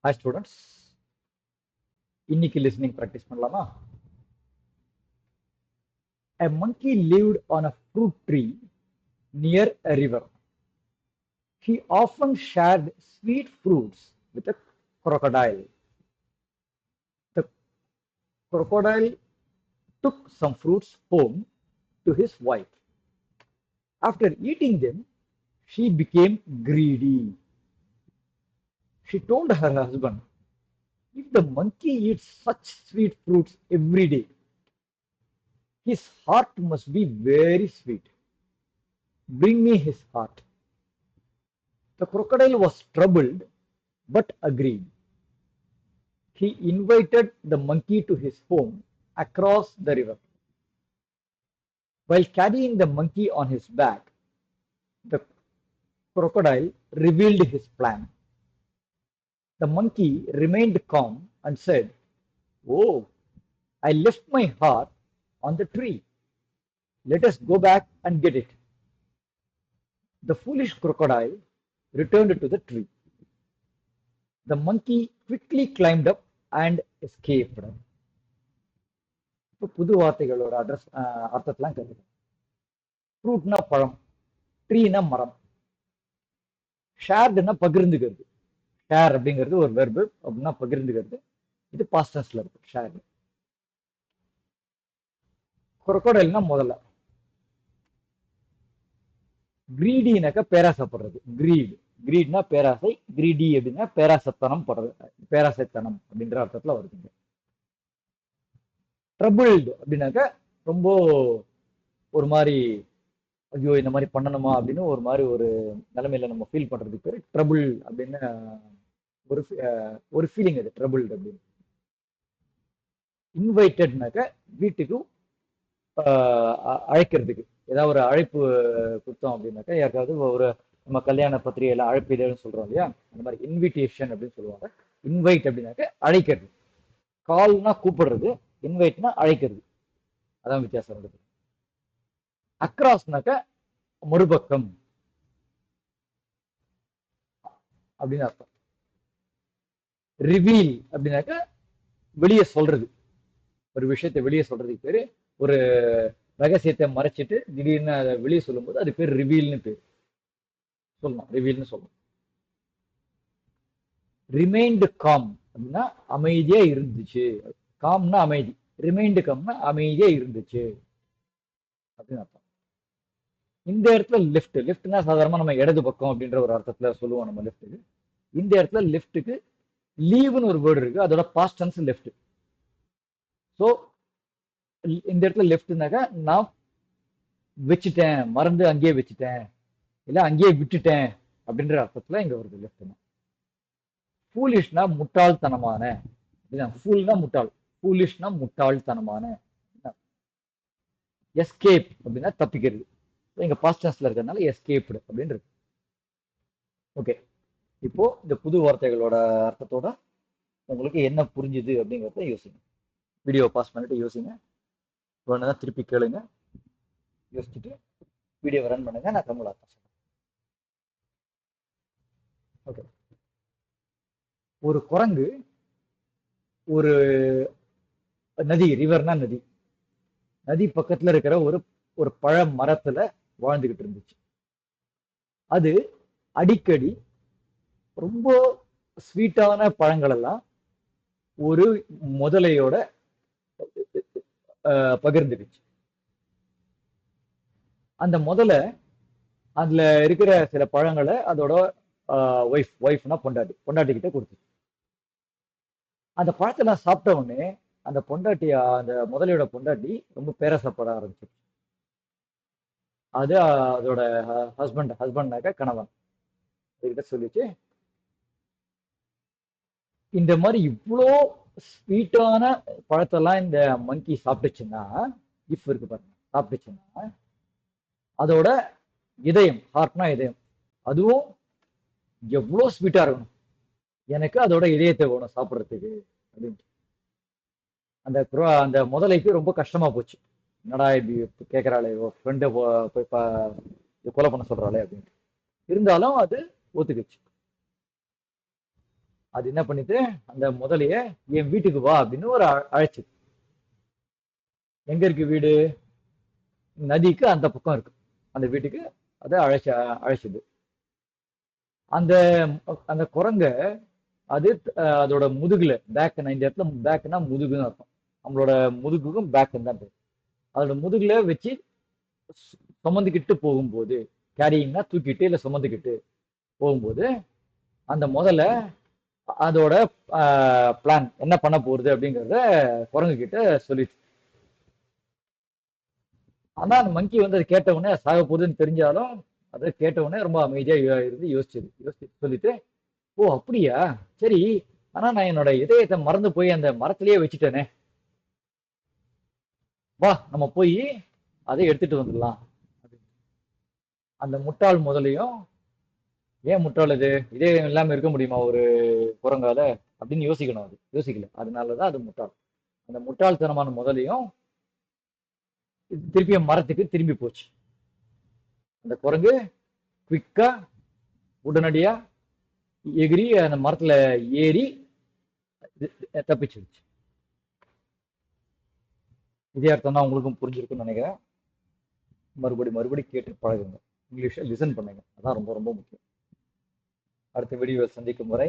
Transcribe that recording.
Hi students, இன்னைக்கு listening practice பண்ணலாமா? A monkey lived on a fruit tree near a river. He often shared sweet fruits with a crocodile. The crocodile took some fruits home to his wife. After eating them, she became greedy. She told her husband, if the monkey eats such sweet fruits every day, his heart must be very sweet. Bring me his heart. The crocodile was troubled but agreed. He invited the monkey to his home across the river. While carrying the monkey on his back, the crocodile revealed his plan. The monkey remained calm and said, "Oh, I left my heart on the tree. Let us go back and get it." The foolish crocodile returned to the tree. The monkey quickly climbed up and escaped. இப்போ புது வார்த்தைகளோட அர்த்தத்தெல்லாம் கேட்குது. ஃப்ரூட்னா பழம், ட்ரீனா மரம், ஷேர்டுனா பகிர்ந்துக்கிறது. Share அப்படிங்கிறது ஒரு verb, அப்படின்னா பகிர்ந்துக்கிறது. இது past டென்ஸ்ல இருக்கு ஷேர். crocodileனா முதல்ல, கிரீடினாக்க பேராசைப்படுறது. கிரீட்னா பேராசை, கிரீடி அப்படின்னா பேராசத்தனம் படுறது, பேராசைத்தனம் அப்படின்ற அர்த்தத்துல வருதுங்க. ட்ரபிள்டு அப்படின்னாக்க ரொம்ப ஒரு மாதிரி, ஐயோ இந்த மாதிரி பண்ணணுமா அப்படின்னு ஒரு மாதிரி ஒரு நிலைமையில நம்ம ஃபீல் பண்றதுக்கு பேரு ட்ரபிள் அப்படின்னு ஒரு ஒரு ஃபீலிங் அது ட்ரபிள்டு அப்படின்னு. இன்வைட்டட்னாக்க வீட்டுக்கு அழைக்கிறதுக்கு, ஏதாவது ஒரு அழைப்பு கொடுத்தோம் அப்படின்னாக்கா, யாருக்காவது ஒரு நம்ம கல்யாண பத்திரிகையில அழைப்பு இதழ்னு சொல்றோம் இல்லையா, அந்த மாதிரி இன்விடேஷன் அப்படின்னு சொல்லுவாங்க. இன்வைட் அப்படின்னாக்க அழைக்கிறது. கால்னா கூப்பிடுறது, இன்வைட்னா அழைக்கிறது. அதான் வித்தியாசம் இருக்குது. அக்ராஸ்னாக்க மறுபக்கம் அப்படின்னு அர்த்தம். ரிவீல் அப்படின்னாக்க வெளியே சொல்றது, ஒரு விஷயத்தை வெளியே சொல்றதுக்கு பேரு, ஒரு ரகசியத்தை மறைச்சிட்டு திடீர்னு அதை வெளியே சொல்லும்போது அது பேர் ரிவீல்னு பேர் சொல்லணும், ரிவீல்னு சொல்லணும். ரிமைண்ட் காம் அப்படின்னா அமைதியா இருந்துச்சு. காம்னா அமைதி, ரிமைண்ட் காம்னா அமைதியா இருந்துச்சு அப்படின்னு அர்த்தம். இந்த இடத்துல லெஃப்ட், லெஃப்ட்னா சாதாரணமா நம்ம இடது பக்கம் அப்படின்ற ஒரு அர்த்தத்துல சொல்லுவோம் நம்ம லெஃப்ட்டுக்கு. இந்த இடத்துல லெஃப்ட்டுக்கு லீவ்னு ஒரு வேர்டு இருக்கு, அதோட பாஸ்ட் டென்ஸ் லெஃப்ட். ஸோ இந்த இடத்துல லெஃப்ட்னாக்கா நான் வச்சுட்டேன், மறந்து அங்கேயே வச்சுட்டேன், இல்ல அங்கேயே விட்டுட்டேன் அப்படின்ற அர்த்தத்துல இங்க வருது லெஃப்ட்னா. ஃபூலிஷ்னா முட்டாள்தனமான, ஃபூல்னா முட்டாள், ஃபூலிஷ்னா முட்டாள்தனமான. எஸ்கேப் அப்படின்னா தப்பிக்கிறது, இங்க பாஸ்ட் டென்ஸ்ல இருக்கிறதுனால எஸ்கேப்டு அப்படின்னு இருக்கு. ஓகே, இப்போ இந்த புது வார்த்தைகளோட அர்த்தத்தோட உங்களுக்கு என்ன புரிஞ்சுது அப்படிங்கிறத யோசிங்க. வீடியோ பாஸ் பண்ணிட்டு யோசிங்க, வேணும்னா திருப்பி கேளுங்க, யோசிச்சுட்டு வீடியோ ரன் பண்ணுங்க, நான் தமிழ் அர்த்தம் சொல்றேன். ஓகே, ஒரு குரங்கு ஒரு நதி, ரிவர்னா நதி, நதி பக்கத்துல இருக்கிற ஒரு ஒரு பழ மரத்துல வாழ்ந்துகிட்டு இருந்துச்சு. அது அடிக்கடி ரொம்ப ஸ்வீட்டான பழங்கள் எல்லாம் ஒரு முதலையோட பகிர்ந்துக்குச்சு. அந்த முதலை அதுல இருக்கிற சில பழங்களை அதோட ஒய்ஃப்னா பொண்டாட்டி, பொண்டாட்டிக்கிட்ட கொடுத்துச்சு. அந்த பழத்தை நான் சாப்பிட்ட உடனே அந்த பொண்டாட்டி, அந்த முதலையோட பொண்டாட்டி ரொம்ப பேராசைப்பட ஆரம்பிச்சு. அது அதோட ஹஸ்பண்ட்னாக்க கணவன் அதுகிட்ட சொல்லிச்சு, இந்த மாதிரி இவ்வளோ ஸ்வீட்டான பழத்தெல்லாம் இந்த மங்கி சாப்பிட்டுச்சுன்னா, இஃப் இருக்கு பாருங்க, சாப்பிட்டுச்சுன்னா அதோட இதயம், ஹார்ட்னா இதயம், அதுவும் எவ்வளோ ஸ்வீட்டா இருக்கணும், எனக்கு அதோட இதயத்தை வேணும் சாப்பிட்றதுக்கு அப்படின்ட்டு. அந்த அந்த முதலைக்கு ரொம்ப கஷ்டமா போச்சு. என்னடா இப்படி கேட்கறாளே, ஃப்ரெண்டை போய் கொலை பண்ண சொல்றாளே அப்படின்ட்டு. இருந்தாலும் அது ஒத்துக்குச்சு. அது என்ன பண்ணிட்டு அந்த முதலைய என் வீட்டுக்கு வா அப்படின்னு ஒரு அழைச்சு. எங்க இருக்கு வீடு? நதிக்கு அந்த பக்கம் இருக்கு. அந்த வீட்டுக்கு அதை அழைச்சது. அந்த அந்த குரங்க அது அதோட முதுகுல பேக், இந்த இடத்துல பேக்னா முதுகுன்னு அர்த்தம். நம்மளோட முதுகுக்கும் பேக் தான் பேர். அதோட முதுகுல வச்சு சுமந்துக்கிட்டு போகும்போது, கேரியிங்னா தூக்கிட்டு இல்ல சுமந்துக்கிட்டு போகும்போது, அந்த முதல்ல அதோட பிளான் என்ன பண்ண போறது அப்படிங்கறத குரங்கு கிட்ட சொல்லிச்சு. ஆனா அந்த மங்கி வந்து அதை கேட்ட உடனே சாக போகுதுன்னு தெரிஞ்சாலும் அதை கேட்ட உடனே ரொம்ப அமைதியா இருந்து யோசிச்சு சொல்லிட்டு, ஓ அப்படியா, சரி. ஆனா நான் என்னோட இதயத்தை மறந்து போய் அந்த மரத்திலேயே வச்சுட்டேனே, வா நம்ம போய் அதை எடுத்துட்டு வந்துடலாம். அந்த முட்டாள் முதலையும், ஏன் முட்டாள் இது, இதயம் இல்லாம இருக்க முடியுமா ஒரு குரங்கால அப்படின்னு யோசிக்கணும். அது யோசிக்கல, அதனாலதான் அது முட்டாள். அந்த முட்டாள்தனமான முதலையும் திருப்பியும் மரத்துக்கு திரும்பி போச்சு. அந்த குரங்கு குவிக்கா உடனடியா எகிரி அந்த மரத்துல ஏறி தப்பிச்சிருச்சு. இதே அர்த்தம் தான் உங்களுக்கும் புரிஞ்சிருக்குன்னு நினைக்கிறேன். மறுபடி கேட்டு பழகுங்க. இங்கிலீஷை லிசன் பண்ணுங்க, அதான் ரொம்ப ரொம்ப முக்கியம். அடுத்த வீடியோவை சந்திக்கும் வரை